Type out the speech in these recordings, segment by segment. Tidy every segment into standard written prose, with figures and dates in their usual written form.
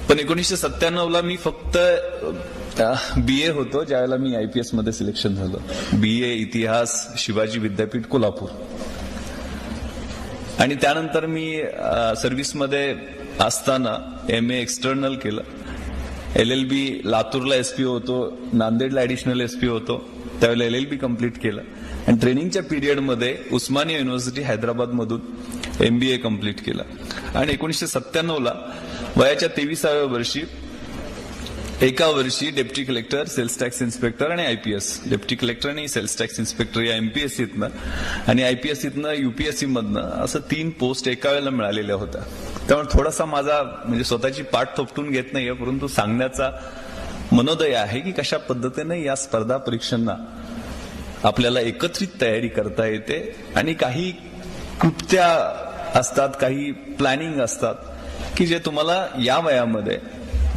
पण 1997ला मी फक्त BA होतो ज्यावेळेला मी IPS मध्ये सिलेक्शन झालं. BA इतिहास शिवाजी विद्यापीठ कोल्हापूर. आणि त्यानंतर मी सर्व्हिसमध्ये असताना MA एक्सटर्नल केलं. LLB लातूरला SP होतो, नांदेडला ऍडिशनल SP होतो, त्यावेळेला LLB कम्प्लीट केलं. आणि ट्रेनिंगच्या पिरियडमध्ये उस्मानिया युनिव्हर्सिटी हैदराबाद मधून MBA कम्प्लीट केलं. आणि 1997ला वयाच्या 23व्या वर्षी एका वर्षी deputy collector, sales tax inspector आणि IPS, डेप्टी कलेक्टर आणि सेल्स टॅक्स इन्स्पेक्टर या MPSCतनं आणि IPSCतनं UPSC मधनं असं 3 पोस्ट एका वेळेला मिळालेल्या होत्या. त्यामुळे थोडासा माझा म्हणजे स्वतःची पाठ थोपटून घेत नाहीये, परंतु सांगण्याचा मनोदय आहे की कशा पद्धतीने या स्पर्धा परीक्षांना आपल्याला एकत्रित तयारी करता येते आणि काही कृत्या असतात, काही प्लॅनिंग असतात की जे तुम्हाला या वयामध्ये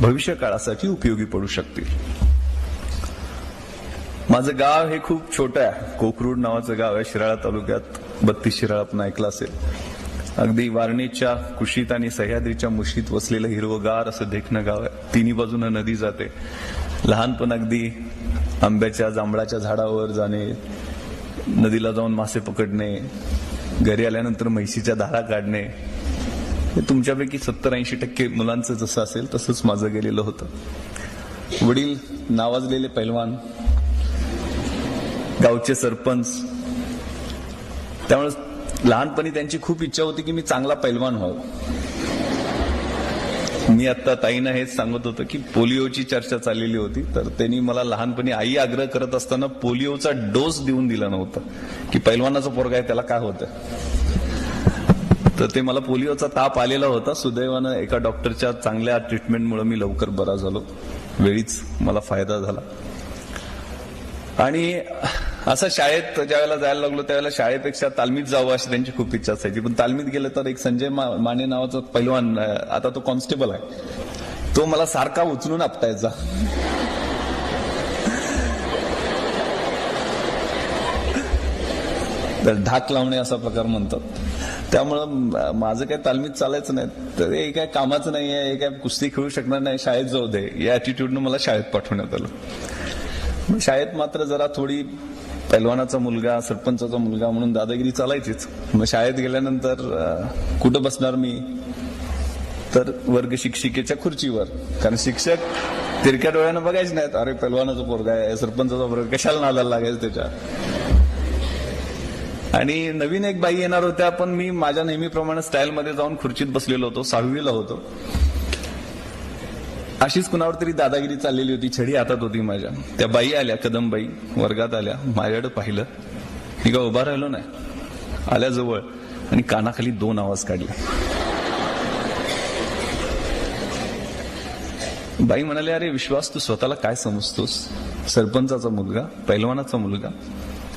भविष्य काळासाठी उपयोगी पडू शकतील. माझं गाव हे खूप छोटं आहे. कोकरूड नावाचं गाव आहे शिराळा तालुक्यात. 32 शिराळा पण ऐकलं असेल. अगदी वारणेच्या कुशीत आणि सह्याद्रीच्या मुशीत वसलेलं हिरवगार असं देखणं गाव आहे. तिन्ही बाजूनं नदी जाते. लहानपण अगदी आंब्याच्या जांभळाच्या झाडावर जाणे, नदीला जाऊन मासे पकडणे, घरी आल्यानंतर म्हैशीच्या धारा काढणे, हे तुमच्यापैकी 70-80% मुलांचं जसं असेल तसंच माझं गेलेलं होतं. वडील नावाजलेले पैलवान, गावचे सरपंच, त्यामुळे लहानपणी त्यांची खूप इच्छा होती की मी चांगला पैलवान व्हावं. मी आता ताईंना हेच सांगत होतो की पोलिओची चर्चा चाललेली होती, तर त्यांनी मला लहानपणी आई आग्रह करत असताना पोलिओचा डोस देऊन दिला नव्हता की पैलवानाचा पोरगा आहे त्याला काय होतं. तर ते मला पोलिओचा ताप आलेला होता. सुदैवानं एका डॉक्टरच्या चांगल्या ट्रीटमेंटमुळे मी लवकर बरा झालो. वेळीच मला फायदा झाला. आणि असं शाळेत ज्यावेळेला जायला लागलो त्यावेळेला शाळेपेक्षा तालमीत जावं अशी त्यांची खूप इच्छा असायची. पण तालमीत गेलं तर एक संजय माने नावाचा पैलवान, आता तो कॉन्स्टेबल आहे, तो मला सारखा उचलून आपटायचा. धाक लावणे असा प्रकार म्हणतात. त्यामुळं माझं काही तालमीत चालायचं नाही. तर हे काय कामाचं नाही आहे, हे काय कुस्ती खेळू शकणार नाही, शाळेत जाऊ दे या ऍटिट्यूडनं मला शाळेत पाठवण्यात आलं. शाळेत मात्र जरा थोडी पैलवानाचा मुलगा, सरपंचाचा मुलगा म्हणून दादागिरी चालायचीच. मग शाळेत गेल्यानंतर कुठं बसणार मी, तर वर्ग शिक्षिकेच्या खुर्चीवर. कारण शिक्षक तिरक्या डोळ्यानं बघायचे नाहीत, अरे पैलवानाचा पोरगा आहे, सरपंचाचा पोरगा, कशाला नादाला लागायचं त्याच्या. आणि नवीन एक बाई येणार होत्या, पण मी माझ्या नेहमीप्रमाणे स्टाईलमध्ये जाऊन खुर्चीत बसलेलो होतो. 6वीला होतो. अशीच कुणावर तरी दादागिरी चाललेली होती, छडी हातात होती माझ्या. त्या बाई आल्या, कदमबाई वर्गात आल्या, माझ्याकडे पाहिलं, मी का उभा राहिलो नाही, आल्या जवळ आणि कानाखाली 2 आवाज काढले. बाई म्हणाले, अरे विश्वास, तू स्वतःला काय समजतोस? सरपंचाचा मुलगा, पैलवानाचा मुलगा,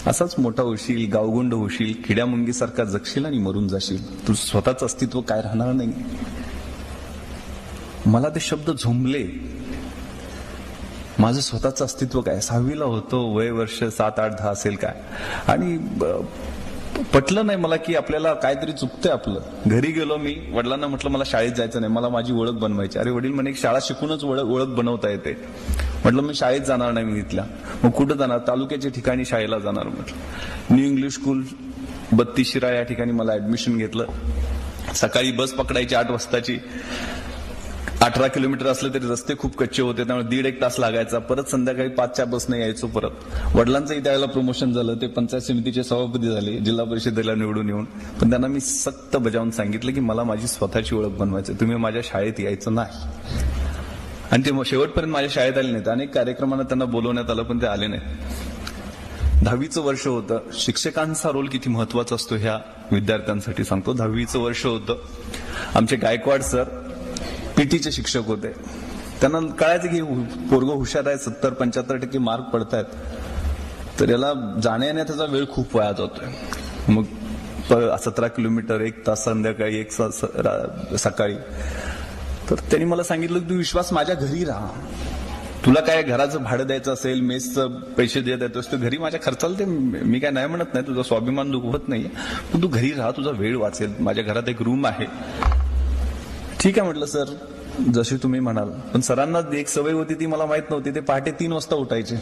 असाच मोठा होशील, गावगुंड होशील, किड्यामुंगीसारखा जगशील आणि मरून जाशील. तुझं स्वतःचं अस्तित्व काय राहणार नाही. मला ते शब्द झोंबले. माझं स्वतःचं अस्तित्व काय? 6वीला होतो, वय वर्ष 7, 8, 10 असेल काय. आणि पटलं नाही मला की आपल्याला काहीतरी चुकतंय आपलं. घरी गेलो मी, वडिलांना म्हटलं मला शाळेत जायचं नाही, मला माझी ओळख बनवायची. अरे वडील म्हणे शाळा शिकूनच ओळख बनवता येते. म्हटलं मी शाळेत जाणार नाही मी इथल्या. मग कुठं जाणार? तालुक्याच्या ठिकाणी शाळेला जाणार म्हटलं. न्यू इंग्लिश स्कूल 32 शिराळा या ठिकाणी मला ऍडमिशन घेतलं. सकाळी बस पकडायची 8 वाजताची. 18 किलोमीटर असलं तरी रस्ते खूप कच्चे होते, त्यामुळे 1.5 तास लागायचा. परत संध्याकाळी 5च्या बसने यायचो परत. वडिलांचंही त्यावेळेला प्रमोशन झालं, ते पंचायत समितीचे सभापती झाले, जिल्हा परिषदेला निवडून येऊन. पण त्यांना मी सक्त बजावून सांगितलं की मला माझी स्वतःची ओळख बनवायची, तुम्ही माझ्या शाळेत यायचं नाही. आणि ते शेवटपर्यंत माझ्या शाळेत आले नाहीत. अनेक कार्यक्रमांना त्यांना बोलवण्यात आलं, पण ते आले नाहीत. 10वीचं वर्ष होतं. शिक्षकांचा रोल किती महत्वाचा असतो ह्या विद्यार्थ्यांसाठी सांगतो. 10वीचं वर्ष होतं. आमचे गायकवाड सर पीटीचे शिक्षक होते. त्यांना कळायचं की पोरगं हुशार आहे, 70-75% मार्क पडतायत, तर याला जाण्या येण्याचा वेळ खूप वाया जातोय. मग 17 किलोमीटर, 1 तास संध्याकाळी, 1 तास सकाळी. तर त्यांनी मला सांगितलं की तू विश्वास माझ्या घरी राहा, तुला काय घराचं भाडं द्यायचं असेल, मेसचं पैसे देत येतोस तर घरी माझ्या खर्चाला ते मी काय नाही म्हणत नाही, तुझा स्वाभिमान दुखवत नाहीये, पण तू घरी राहा, तुझा वेळ वाचेल, माझ्या घरात एक रूम आहे. ठीक आहे म्हटलं सर. जशी तुम्ही म्हणाल, पण सरांना एक सवय होती ती मला माहित नव्हती. ते पहाटे 3 वाजता उठायचे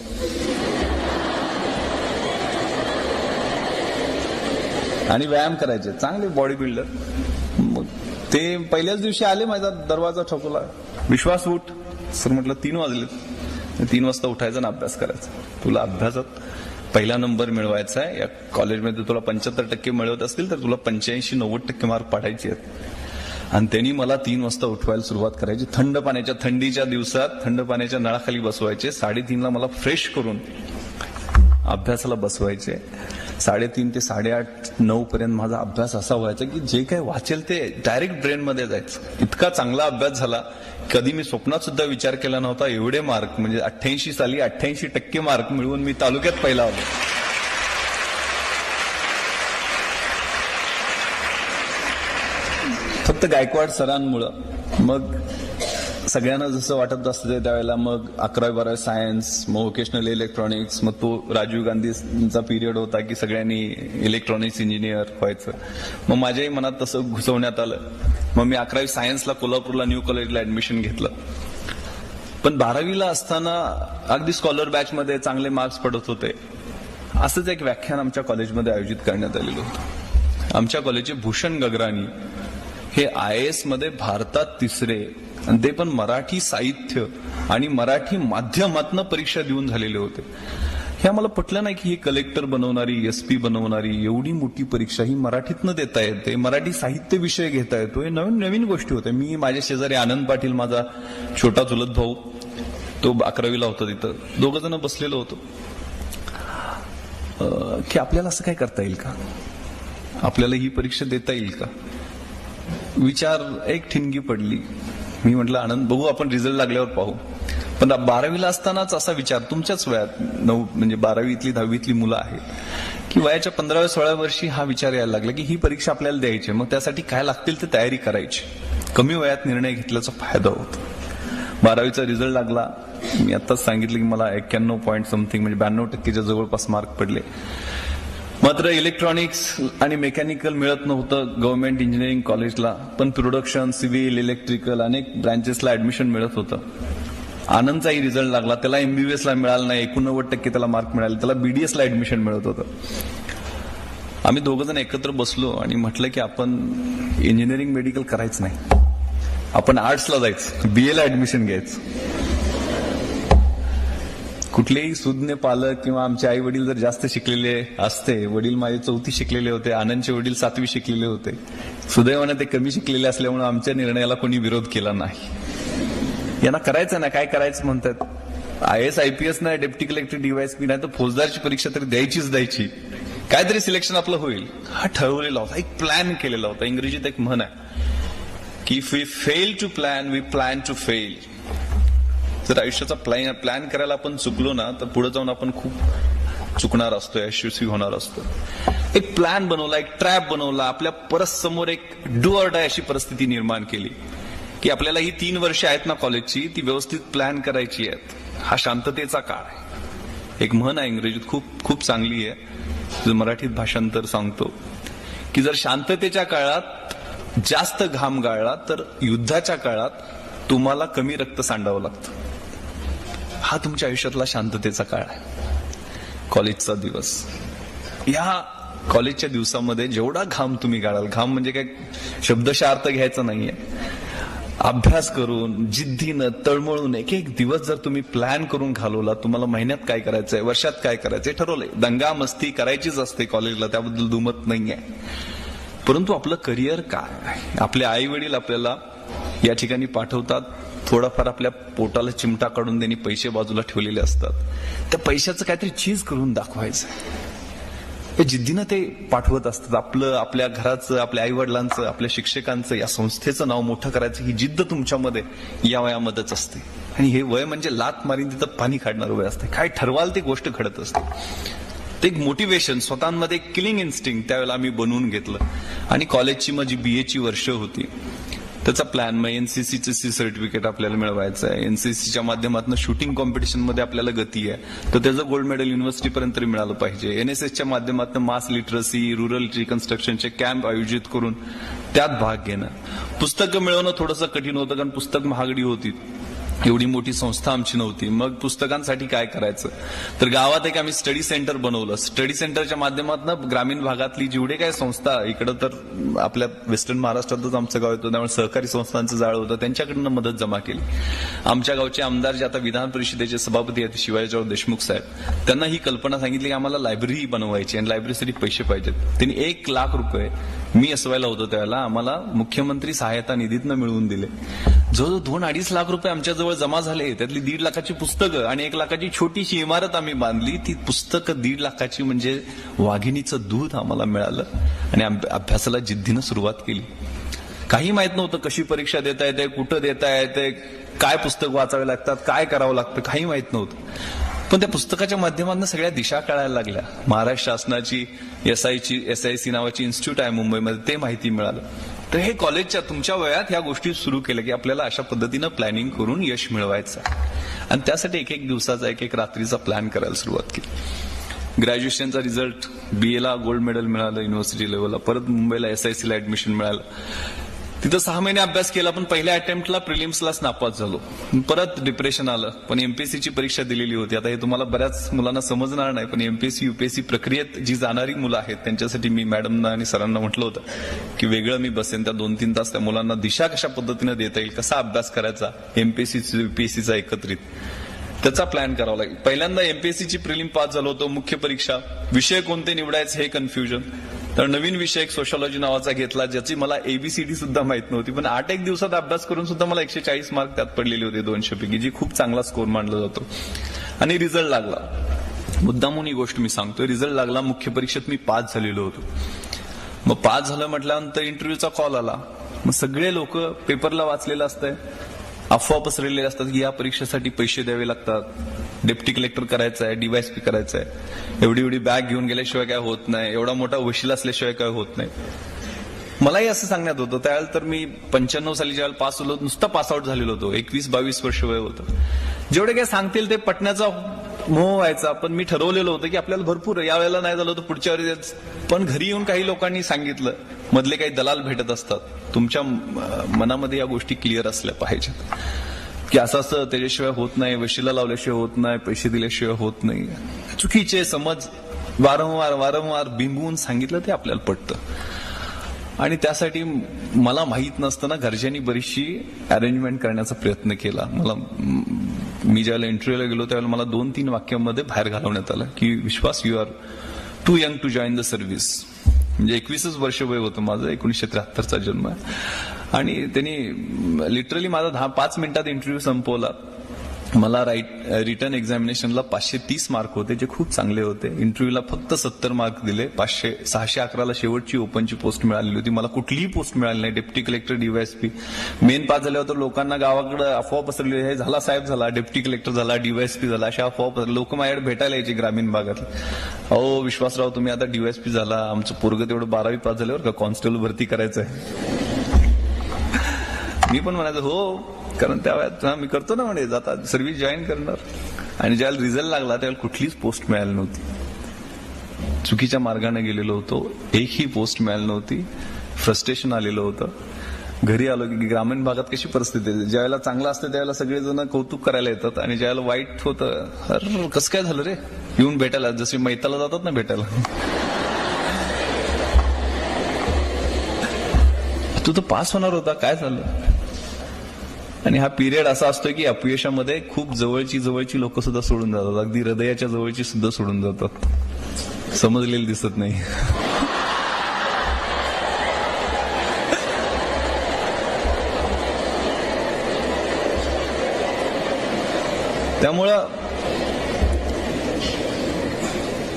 आणि व्यायाम करायचे, चांगले बॉडी बिल्डर. मग ते पहिल्याच दिवशी आले, माझा दरवाजा ठोकला, विश्वास उठ. सर म्हटलं 3 वाजले. 3 वाजता उठायचं आणि अभ्यास करायचा. तुला अभ्यासात पहिला नंबर मिळवायचा आहे. या कॉलेजमध्ये तुला 75% मिळवत असतील तर तुला 85-90% मार्क पाडायचे आहेत. आणि त्यांनी मला 3 वाजता उठवायला सुरुवात करायची. थंडीच्या दिवसात थंड पाण्याच्या नळाखाली बसवायचे. 3:30ला मला फ्रेश करून अभ्यासाला बसवायचे. 3:30 ते 8:30-9 पर्यंत माझा अभ्यास असा व्हायचा की जे काही वाचेल ते डायरेक्ट ब्रेन मध्ये जायचं. इतका चांगला अभ्यास झाला, कधी मी स्वप्नात सुद्धा विचार केला नव्हता एवढे मार्क, म्हणजे 88 साली 88% मार्क मिळवून मी तालुक्यात पहिला होतो. फक्त गायकवाड सरांमुळं. मग सगळ्यांना जसं वाटत असतं त्यावेळेला मग 11वी-12वी सायन्स, मग व्होकेशनल इलेक्ट्रॉनिक्स, मग तो राजीव गांधींचा पिरियड होता की सगळ्यांनी इलेक्ट्रॉनिक्स इंजिनियर व्हायचं. मग माझ्याही मनात तसं घुसवण्यात आलं. मग मी 11वी सायन्सला कोल्हापूरला न्यू कॉलेजला ऍडमिशन घेतलं. पण 12वीला असताना अगदी स्कॉलर बॅच मध्ये चांगले मार्क्स पडत होते. असंच एक व्याख्यान आमच्या कॉलेजमध्ये आयोजित करण्यात आलेलं होतं. आमच्या कॉलेजचे भूषण गगराणी हे IAS मध्ये भारतात 3रे, आणि ते पण मराठी साहित्य आणि मराठी माध्यमातनं परीक्षा देऊन झालेले होते. हे आम्हाला पटलं नाही की ही कलेक्टर बनवणारी, SP बनवणारी एवढी मोठी परीक्षा ही मराठीतनं देता येते, मराठी साहित्य विषय घेता येतो. हे नवीन नवीन गोष्टी होत्या. मी, माझ्या शेजारी आनंद पाटील, माझा छोटा चुलत भाऊ, तो 11वीला होता, तिथं 2 जण बसलेलो होतो. की आपल्याला असं काय करता येईल का, आपल्याला ही परीक्षा देता येईल का, विचार एक ठिणगी पडली. मी म्हटलं आनंद, बघू आपण रिझल्ट लागल्यावर पाहू. पण 12वीला असतानाच असा विचार, तुमच्याच वयात म्हणजे 12वीतली 10वीतली मुलं आहेत, की वयाच्या 15व्या-16व्या वर्षी हा विचार यायला लागला की ही परीक्षा आपल्याला द्यायची, मग त्यासाठी काय लागतील ते तयारी करायची. कमी वयात निर्णय घेतल्याचा फायदा होतो. 12वीचा रिझल्ट लागला. मी आताच सांगितलं की मला 91 पॉईंट समथिंग म्हणजे 92%च्या जवळपास मार्क पडले. मात्र इलेक्ट्रॉनिक्स आणि मेकॅनिकल मिळत नव्हतं गव्हर्नमेंट इंजिनिअरिंग कॉलेजला, पण प्रोडक्शन, सिव्हिल, इलेक्ट्रिकल अनेक ब्रांचेसला ऍडमिशन मिळत होतं. आनंदचाही रिझल्ट लागला. त्याला MBBS ला मिळाला नाही, 89% त्याला मार्क मिळाले. त्याला BDS ला ऍडमिशन मिळत होतं. आम्ही 2 जण एकत्र बसलो आणि म्हटलं की आपण इंजिनिअरिंग मेडिकल करायचं नाही, आपण आर्ट्सला जायचं, BA ला ऍडमिशन घ्यायचं. कुठलेही सुज्ञ पालक किंवा आमचे आई वडील जर जास्त शिकलेले असते, वडील माझे 4थी शिकलेले होते, आनंदचे वडील 7वी शिकलेले होते, सुदैवाने ते कमी शिकलेले असल्यामुळे आमच्या निर्णयाला कोणी विरोध केला नाही. यांना करायचं ना, काय करायचं म्हणतात, IAS IPS नाही, डेप्टी कलेक्टर DYSP नाही तर फौजदारची परीक्षा तरी द्यायची, काहीतरी सिलेक्शन आपलं होईल, हा ठरवलेला होता, एक प्लॅन केलेला होता. इंग्रजीत एक म्हण आहे की if we fail to plan we plan to fail. जर आयुष्याचा प्लॅन करायला आपण चुकलो ना तर पुढे जाऊन आपण खूप चुकणार असतो, यशस्वी होणार असतो. एक प्लॅन बनवला, एक ट्रॅप बनवला, आपल्या परस्मोर एक डू ऑर डाय अशी परिस्थिती निर्माण केली की आपल्याला ही 3 वर्ष आहेत ना कॉलेजची, ती व्यवस्थित प्लॅन करायची आहेत. हा शांततेचा काळ आहे. एक म्हण आहे इंग्रजीत, खूप खूप चांगली आहे, मराठीत भाषांतर सांगतो की जर शांततेच्या काळात जास्त घाम गाळला तर युद्धाच्या काळात तुम्हाला कमी रक्त सांडावं लागतं. हा तुमच्या आयुष्यातला शांततेचा काळ आहे, कॉलेजचा दिवस. या कॉलेजच्या दिवसामध्ये जेवढा घाम तुम्ही गाळाल, घाम म्हणजे काय शब्दशः अर्थ घ्यायचा नाहीये, अभ्यास करून, जिद्दीनं, तळमळून एक एक दिवस जर तुम्ही प्लॅन करून घालवला, तुम्हाला महिन्यात काय करायचंय, वर्षात काय करायचंय ठरवलंय. दंगा मस्ती करायचीच असते कॉलेजला, त्याबद्दल दुमत नाहीये. परंतु आपलं करिअर काय आहे, आपले आई वडील आपल्याला या ठिकाणी पाठवतात, थोडाफार आपल्या पोटाला चिमटा काढून त्यांनी पैसे बाजूला ठेवलेले असतात, त्या पैशाचं काहीतरी चीज करून दाखवायचं, हे जिद्दीनं ते पाठवत असतात. आपलं, आपल्या घराचं, आपल्या आई वडिलांचं, आपल्या शिक्षकांचं, या संस्थेचं नाव मोठं करायचं ही जिद्द तुमच्यामध्ये या वयामध्येच असते. आणि हे वय म्हणजे लात मारीन तिथं पाणी काढणारं वय असते. काय ठरवाल ती गोष्ट घडत असते. ते एक मोटिवेशन, स्वतःमध्ये एक किलिंग इन्स्टिंक्ट त्यावेळेला आम्ही बनवून घेतलं. आणि कॉलेजची माझी BA ची वर्ष होती. त्याचा प्लॅन, मग एनसीसीचे सर्टिफिकेट आपल्याला मिळवायचं आहे, एनसीसीच्या माध्यमातून शूटिंग कॉम्पिटिशन मध्ये आपल्याला गती आहे तर त्याचं गोल्ड मेडल युनिव्हर्सिटीपर्यंत तरी मिळालं पाहिजे. एनएसएसच्या माध्यमातून मास लिटरसी, रुरल रिकन्स्ट्रक्शनचे कॅम्प आयोजित करून त्यात भाग घेणं. पुस्तकं मिळवणं थोडंसं कठीण होतं कारण पुस्तक महागडी होती, एवढी मोठी संस्था आमची नव्हती. मग पुस्तकांसाठी काय करायचं तर गावात एक आम्ही स्टडी सेंटर बनवलं. स्टडी सेंटरच्या माध्यमातून ग्रामीण भागातली जेवढे काय संस्था, इकडं तर आपल्या वेस्टर्न महाराष्ट्रातच आमचं गाव येतं त्यामुळे सहकारी संस्थांचं जाळं होतं, त्यांच्याकडनं मदत जमा केली. आमच्या गावचे आमदार जे आता विधान परिषदेचे सभापती आहेत शिवाजीराव देशमुख साहेब, त्यांना ही कल्पना सांगितली की आम्हाला लायब्ररी बनवायची आणि लायब्ररीसाठी पैसे पाहिजेत. त्यांनी 1 लाख रुपये, मी असवायला होतो त्यावेळेला, आम्हाला मुख्यमंत्री सहायता निधीतनं मिळवून दिले. जवळजवळ 2-2.5 लाख रुपये आमच्याजवळ जमा झाले. त्यातली 1.5 लाखाची पुस्तकं आणि 1 लाखाची छोटीशी इमारत आम्ही बांधली. ती पुस्तकं 1.5 लाखाची म्हणजे वाघिणीचं दूध आम्हाला मिळालं आणि अभ्यासाला जिद्दीनं सुरुवात केली. काही माहित नव्हतं कशी परीक्षा देता येते, कुठं देता येते, काय पुस्तक वाचावे लागतात, काय करावं लागतं, काही माहित नव्हतं. पण त्या पुस्तकाच्या माध्यमातून सगळ्या दिशा कळायला लागल्या. महाराष्ट्र शासनाची SIC नावाची इन्स्टिट्यूट आहे मुंबईमध्ये, ते माहिती मिळालं. तर हे कॉलेजच्या तुमच्या वयात ह्या गोष्टी सुरू केल्या की आपल्याला अशा पद्धतीनं प्लॅनिंग करून यश मिळवायचं आणि त्यासाठी एक दिवसाचा एक रात्रीचा प्लॅन करायला सुरुवात केली. ग्रॅज्युएशनचा रिझल्ट, BA ला गोल्ड मेडल मिळालं युनिव्हर्सिटी लेवलला, परत मुंबईला SIC ला ऍडमिशन मिळालं. तिथं 6 महिने अभ्यास केला पण पहिल्या अटेम्प्टला प्रिलिम्सलाच नापास झालो. परत डिप्रेशन आलं. पण MPSCची परीक्षा दिलेली होती. आता हे तुम्हाला बऱ्याच मुलांना समजणार नाही पण MPSC UPSC प्रक्रियेत जी जाणारी मुलं आहेत त्यांच्यासाठी मी मॅडमना आणि सरांना म्हटलं होतं की वेगळं मी बसेन त्या 2-3 तास त्या मुलांना दिशा कशा पद्धतीनं देता येईल, कसा अभ्यास करायचा MPSC UPSCचा एकत्रित, त्याचा प्लॅन करावा लागेल. पहिल्यांदा MPSCची प्रिलिम पास झालो होतो. मुख्य परीक्षा, विषय कोणते निवडायचे हे कन्फ्युजन. तर नवीन विषय एक सोशॉलॉजी नावाचा घेतला ज्याची मला ABCD सुद्धा माहित नव्हती, पण 8 दिवसात अभ्यास करून सुद्धा मला 140 मार्क त्यात पडलेले होते 200 पैकी, जी खूप चांगला स्कोर मानला जातो. आणि रिझल्ट लागला. मुद्दामून ही गोष्ट मी सांगतोय, रिझल्ट लागला. मुख्य परीक्षेत मी पास झालेलो होतो. मग पास झालं म्हटल्यानंतर इंटरव्ह्यूचा कॉल आला. मग सगळे लोक पेपरला वाचलेलं असतंय, अफवा पसरलेले असतात की या परीक्षेसाठी पैसे द्यावे लागतात, डेप्टी कलेक्टर करायचं आहे, DYSP करायचं आहे, एवढी बॅग घेऊन गेल्याशिवाय काय होत नाही, एवढा मोठा वशील असल्याशिवाय काय होत नाही. मलाही असं सांगण्यात होतं. त्यावेळेला तर मी 95 साली ज्यावेळेला पास होलो, नुसतं पासआउट झालेलो होतो, 21-22 वर्ष वय होतं. जेवढे काय सांगतील ते पटण्याचा मोह व्हायचा. पण मी ठरवलेलं होतं की आपल्याला भरपूर, यावेळेला नाही झालं तर पुढच्या वेळेस. पण घरी येऊन काही लोकांनी सांगितलं, मधले काही दलाल भेटत असतात, तुमच्या मनामध्ये या गोष्टी क्लिअर असल्या पाहिजेत की असं त्याच्याशिवाय होत नाही, वशिला लावल्याशिवाय होत नाही, पैसे दिल्याशिवाय होत नाही. चुकीचे समज वारंवार बिंबवून सांगितलं ते आपल्याला पटतं. आणि त्यासाठी मला माहित नसताना घरच्यांनी बरीचशी अरेंजमेंट करण्याचा प्रयत्न केला. मी ज्यावेळेला इंटरव्ह्यूला गेलो त्यावेळेला मला 2-3 वाक्यांमध्ये बाहेर घालवण्यात आलं की Vishwas, you are too young to join the service. म्हणजे 21 वर्ष वय होतं माझं, 1973चा जन्म आहे. आणि त्यांनी लिटरली माझा 5 मिनिटात इंटरव्ह्यू संपवला. मला रिटर्न एक्झामिनेशनला 530 मार्क होते, जे खूप चांगले होते. इंटरव्ह्यूला फक्त 70 मार्क दिले. 611ला शेवटची ओपनची पोस्ट मिळालेली होती. मला कुठलीही पोस्ट मिळाली नाही. Deputy collector, DYSP. Main pass झाल्यावर तर लोकांना गावाकडे अफवा पसरली, हे झाला साहेब झाला, डेप्टी कलेक्टर झाला, DYSP झाला, अशा अफवा पसरल्या. लोक माझ्याकडे भेटायला यायचे ग्रामीण भागात. अहो विश्वासराव, तुम्ही आता DYSP झाला, आमचं पोरगं तेवढं 12वी पास झाल्यावर का कॉन्स्टेबल भरती करायचंय. मी पण म्हणायचं हो, कारण त्या वेळात मी करतो ना म्हणे, आता सर्व्हिस जॉईन करणार. आणि ज्यावेळेला रिझल्ट लागला त्यावेळेला कुठलीच पोस्ट मिळाली नव्हती. चुकीच्या मार्गाने गेलेलो होतो, एकही पोस्ट मिळाली नव्हती. फ्रस्ट्रेशन आलेलं होतं. घरी आलो की ग्रामीण भागात कशी परिस्थिती आहे, ज्यावेळेला चांगलं असतं त्यावेळेला सगळेजण कौतुक करायला येतात आणि ज्यावेळेला वाईट होतं, अरे कसं काय झालं रे, येऊन भेटायला, जसे मैताला जातात ना भेटायला, तू तर पास होणार होता, काय झालं. आणि हा पिरियड असा असतो की अपयशामध्ये खूप जवळची लोक सुद्धा सोडून जातात, अगदी हृदयाच्या जवळची सुद्धा सोडून जातात, समजलेलं दिसत नाही. त्यामुळं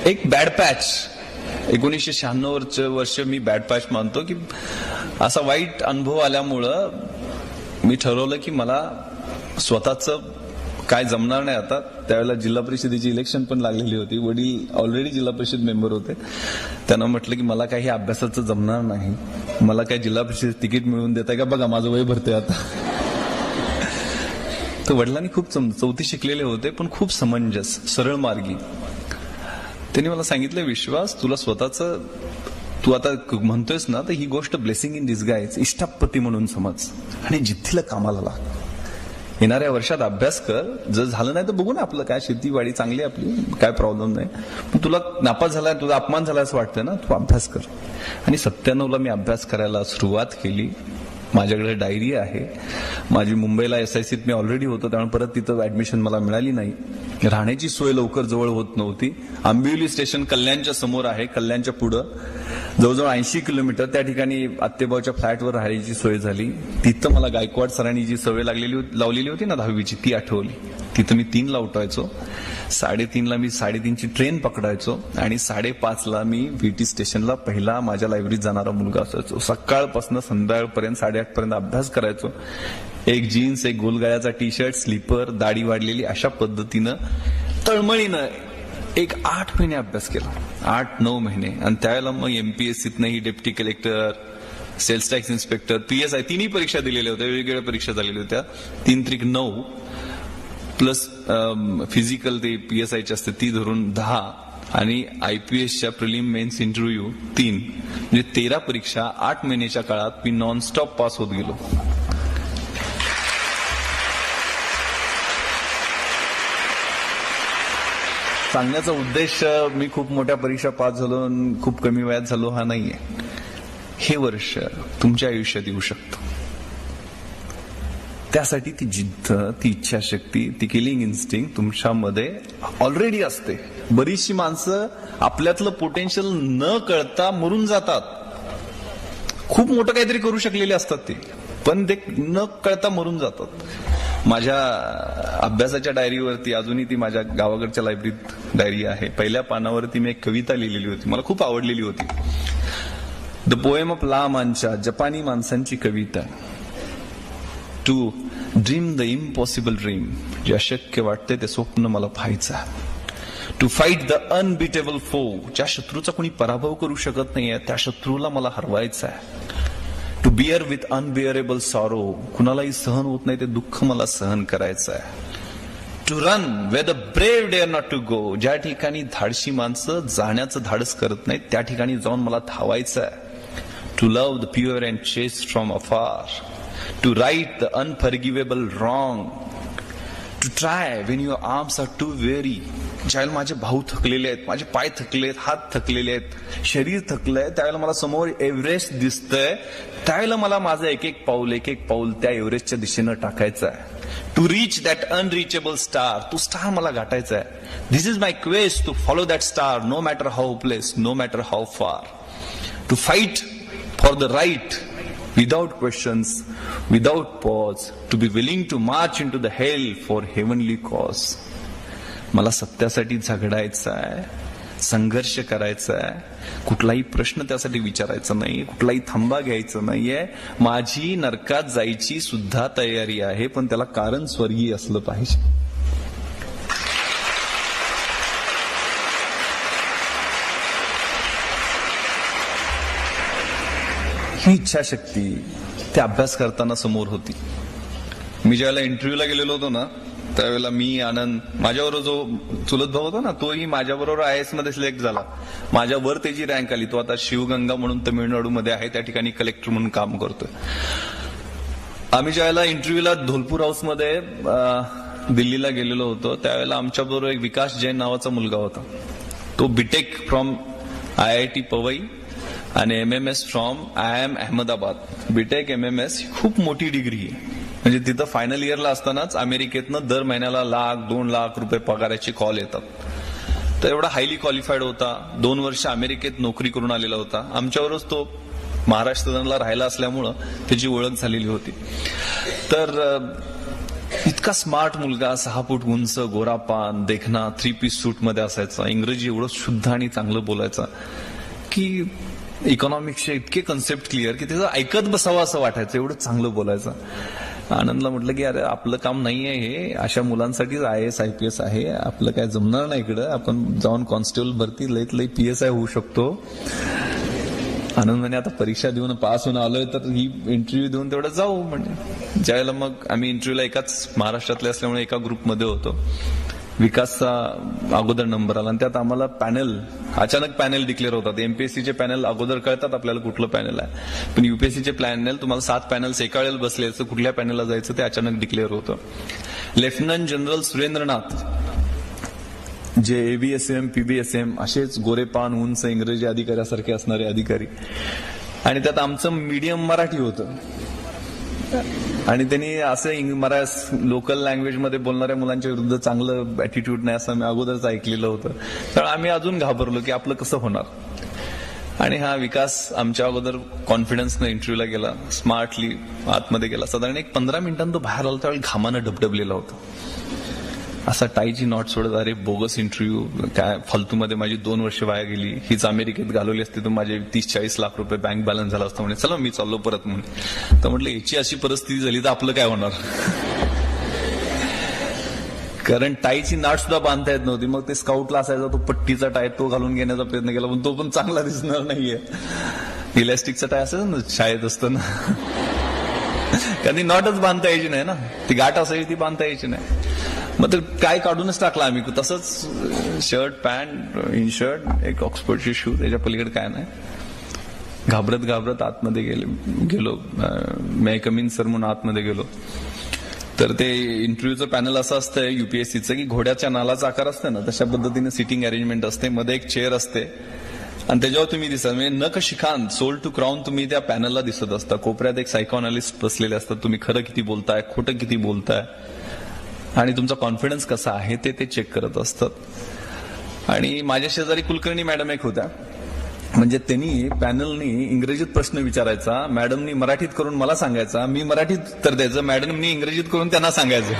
एक बॅड पॅच, 1996 वर्ष मी बॅड पॅच मानतो की असा वाईट अनुभव आल्यामुळं मी ठरवलं की मला स्वतःच काय जमणार नाही आता. त्यावेळेला जिल्हा परिषदेची इलेक्शन पण लागलेली होती. वडील ऑलरेडी जिल्हा परिषद मेंबर होते. त्यांना म्हटलं की मला काही अभ्यासाचं जमणार नाही, मला काही जिल्हा परिषद तिकीट मिळवून देताय का बघा, माझं वय भरतंय आता. तर वडिलांनी खूप चौथी शिकलेले होते पण खूप समंजस, सरळ मार्गी. त्यांनी मला सांगितलं, विश्वास, तुला स्वतःचं तू आता म्हणतोयस ना, तर ही गोष्ट ब्लेसिंग इन डिस्गाइज, इष्टापत्ती म्हणून समज आणि जिद्दीला कामाला लाग. येणाऱ्या वर्षात अभ्यास कर, जर झालं नाही तर बघू ना, आपलं काय शेतीवाडी चांगली आपली, काय प्रॉब्लेम नाही. पण तुला नापास झालाय, तुझा अपमान झाला असं वाटतंय ना, तू अभ्यास कर. आणि 97ला मी अभ्यास करायला सुरुवात केली. माझ्याकडे डायरी आहे. माझी मुंबईला SICत मी ऑलरेडी होतो, त्यामुळे परत तिथं ऍडमिशन मला मिळाली नाही. राहण्याची सोय लवकर जवळ होत नव्हती. आंबिवली स्टेशन कल्याणच्या समोर आहे, कल्याणच्या पुढं जवळजवळ 80 किलोमीटर. त्या ठिकाणी आत्तेभाऊच्या फ्लॅटवर राहायची सोय झाली. तिथं मला गायकवाड सरांनी जी सवय लावलेली होती ना 10वीची, ती आठवली. तिथं मी 3ला उठायचो, 3:30ला मी 3:30ची ट्रेन पकडायचो आणि 5:30ला मी VT स्टेशनला पहिला माझ्या लायब्ररीत जाणारा मुलगा असायचो. सकाळपासून संध्याकाळपर्यंत 8:30 पर्यंत अभ्यास करायचो. एक जीन्स, एक गोलगळ्याचा टी-शर्ट, स्लीपर, दाढी वाढलेली, अशा पद्धतीनं तळमळीनं एक 8 महिने अभ्यास केला. 8-9 महिने. आणि त्यावेळेला मग MPSCतनंही deputy collector, sales tax inspector, PSI तिन्ही परीक्षा दिलेल्या होत्या, वेगवेगळ्या परीक्षा झालेल्या होत्या. 3-3-9 प्लस फिजिकल ते PSIची असते ती धरून 10 आणि IPSच्या प्रिलिम मेन्स इंटरव्ह्यू 3, म्हणजे 13 परीक्षा 8 महिन्याच्या काळात मी नॉनस्टॉप पास होत गेलो. सांगण्याचा उद्देश मी खूप मोठ्या परीक्षा पास झालो, खूप कमी वयात झालो हा नाहीये. हे वर्ष तुमच्या आयुष्यात येऊ शकतं. त्यासाठी ती जिद्द, ती इच्छाशक्ती, ती किलिंग इन्स्टिंक्ट तुमच्यामध्ये ऑलरेडी असते. बरीचशी माणसं आपल्यातलं पोटेन्शियल न कळता मरून जातात. खूप मोठं काहीतरी करू शकलेले असतात ते, पण ते न कळता मरून जातात. माझ्या अभ्यासाच्या डायरीवरती, अजूनही ती माझ्या गावाकडच्या लायब्ररीत डायरी आहे, पहिल्या पानावरती मी एक कविता लिहिलेली होती, मला खूप आवडलेली होती. द पोएम ऑफ ला मांचा, जपानी माणसांची कविता. To dream the impossible dream, जे अशक्य वाटते ते स्वप्न मला पाहायचं. टू फाईट द अनबिटेबल फो, ज्या शत्रूचा कोणी पराभव करू शकत नाहीये त्या शत्रूला मला हरवायचं आहे. To beer with unbearable sorrow, कुणालाही सहन होत नाही ते दुःख मला सहन करायचं आहे. To run where the brave dare not to go, ज्या ठिकाणी धाडशी माणसं जाण्याचं धाडस करत नाहीत त्या ठिकाणी जाऊन मला धावायचं आहे. To love the pure and chaste from afar, to right the unforgivable wrong, to try when your arms are too weary, ज्यावेळेला माझे भाऊ थकलेले आहेत, माझे पाय थकले आहेत, हात थकलेले आहेत, शरीर थकलंय, त्यावेळेला मला समोर एव्हरेस्ट दिसतंय, त्यावेळेला मला माझं एक एक पाऊल त्या एव्हरेस्टच्या दिशेनं टाकायचं आहे. To reach that unreachable star, तो स्टार मला गाठायचा आहे. This is my quest, to follow that star no matter how place, no matter how far. To fight for the right without questions, without pause, to be willing to march into the hell for heavenly cause. मला सत्यासाठी झगडायचं आहे, संघर्ष करायचा आहे, कुठलाही प्रश्न त्यासाठी विचारायचा नाही, कुठलाही थांबा घ्यायचा नाहीये. माझी नरकात जायची सुद्धा तयारी आहे, पण त्याला कारण स्वर्गीय असलं पाहिजे. ही इच्छाशक्ती त्या अभ्यास करताना समोर होती. मी ज्यावेळेला इंटरव्ह्यूला गेलेलो होतो ना, त्यावेळेला मी, आनंद, माझ्याबरोबर जो चुलत भाऊ होता ना, तोही माझ्याबरोबर IAS मध्ये सिलेक्ट झाला. माझ्यावर त्याची रँक आली. तो आता शिवगंगा म्हणून तमिळनाडूमध्ये आहे, त्या ठिकाणी कलेक्टर म्हणून काम करतोय. आम्ही ज्यावेळेला इंटरव्ह्यूला धोलपूर हाऊसमध्ये दिल्लीला गेलेलो होतो, त्यावेळेला आमच्याबरोबर एक विकास जैन नावाचा मुलगा होता. तो बीटेक फ्रॉम IIT पवई आणि MMS from IIM Ahmedabad. BTech MMS ही खूप मोठी डिग्री आहे. म्हणजे तिथं फायनल इयरला असतानाच अमेरिकेतनं दर महिन्याला $1,00,000-2 लाख रुपये पगाराचे कॉल येतात. तर एवढा हायली क्वालिफाईड होता. 2 वर्ष अमेरिकेत नोकरी करून आलेला होता. आमच्यावरच तो महाराष्ट्राला राहिला असल्यामुळं त्याची ओळख झालेली होती. तर इतका स्मार्ट मुलगा, 6 फूट उंच, गोरापान, देखना, 3 पीस सूट मध्ये असायचा. इंग्रजी एवढं शुद्ध आणि चांगलं बोलायचा की इकॉनॉमिक्सचे इतके कन्सेप्ट क्लिअर की त्याचं ऐकत बसावं असं वाटायचं, एवढं चांगलं बोलायचं. आनंदला म्हटलं की अरे आपलं काम नाही आहे हे, अशा मुलांसाठीच IAS IPS आहे, आपलं काय जमणार नाही इकडं, आपण जाऊन कॉन्स्टेबल भरती लईत लई PSI होऊ शकतो. आनंद म्हणे आता परीक्षा देऊन पास होऊन आलोय तर ही इंटरव्ह्यू देऊन तेवढं जाऊ. म्हणजे ज्यावेळेला मग आम्ही इंटरव्ह्यूला एकाच महाराष्ट्रातले असल्यामुळे एका ग्रुपमध्ये होतो. विकासचा अगोदर नंबर आला आणि त्यात आम्हाला अचानक पॅनल डिक्लेअर होतात. MPSCचे पॅनल अगोदर कळतात आपल्याला कुठलं पॅनल आहे, पण UPSCचे पॅनल तुम्हाला 7 पॅनल्स एका वेळेला बसले असं कुठल्या पॅनलला जायचं ते अचानक डिक्लेअर होतं. लेफ्टनंट जनरल सुरेंद्रनाथ, जे ABSM PBSM असेच गोरेपान उंच इंग्रजी अधिकाऱ्यासारखे असणारे अधिकारी, आणि त्यात आमचं मीडियम मराठी होतं. आणि त्यांनी असं लोकल लँग्वेज मध्ये बोलणाऱ्या मुलांच्या विरुद्ध चांगलं ऍटिट्यूड नाही असं मी अगोदरच ऐकलेलं होतं. तर आम्ही अजून घाबरलो की आपलं कसं होणार. आणि हा विकास आमच्या अगोदर कॉन्फिडन्सनं इंटरव्ह्यूला गेला, स्मार्टली आतमध्ये गेला. साधारण एक 15 मिनिटांनी तो बाहेर आला, त्यावेळी घामानं डबडबलेला होता. असा टाईची नॉट सोडत, अरे बोगस इंटरव्ह्यू, काय फालतूमध्ये माझी 2 वर्ष वाया गेली, हीच अमेरिकेत घालवली असती तर माझे 30-40 लाख रुपये बँक बॅलन्स झाला असता. म्हणे चला मी चाललो परत म्हणून. तर म्हटलं याची अशी परिस्थिती झाली तर आपलं काय होणार. कारण टाईची नाट सुद्धा बांधता येत नव्हती. मग ते स्काउटला असायचा तो पट्टीचा टाय, तो घालून घेण्याचा प्रयत्न केला, पण तो पण चांगला दिसणार नाहीये. इलॅस्टिकचा टाय असायचा ना शाळेत असताना, कारण ती नॉटच बांधता यायची नाही ना, ती गाठ असायची ती बांधता यायची नाही. मग ते काय काढूनच टाकला आम्ही, तसंच शर्ट पॅन्ट इन शर्ट, एक ऑक्सफर्डचे शू, त्याच्या पलीकडे काय नाही. घाबरत घाबरत आतमध्ये गेलो. मे कम इन सर म्हणून आतमध्ये गेलो. तर ते इंटरव्ह्यूचं पॅनल असं असतं UPSCचं की घोड्याच्या नालाचा आकार असतं ना, तशा पद्धतीने सिटिंग अरेंजमेंट असते. मध्ये एक चेअर असते आणि त्याच्यावर तुम्ही दिसत, म्हणजे नख शिखान सोल टू क्राऊन तुम्ही त्या पॅनलला दिसत असता. कोपऱ्यात एक सायकोअनालिस्ट बसलेले असतात. तुम्ही खरं किती बोलताय, खोटं किती बोलताय आणि तुमचा कॉन्फिडन्स कसा आहे ते चेक करत असतात. आणि माझ्या शेजारी कुलकर्णी मॅडम एक होत्या. म्हणजे त्यांनी पॅनलनी इंग्रजीत प्रश्न विचारायचा, मॅडमनी मराठीत करून मला सांगायचा, मी मराठीत उत्तर द्यायचं, मॅडमनी इंग्रजीत करून त्यांना सांगायचं.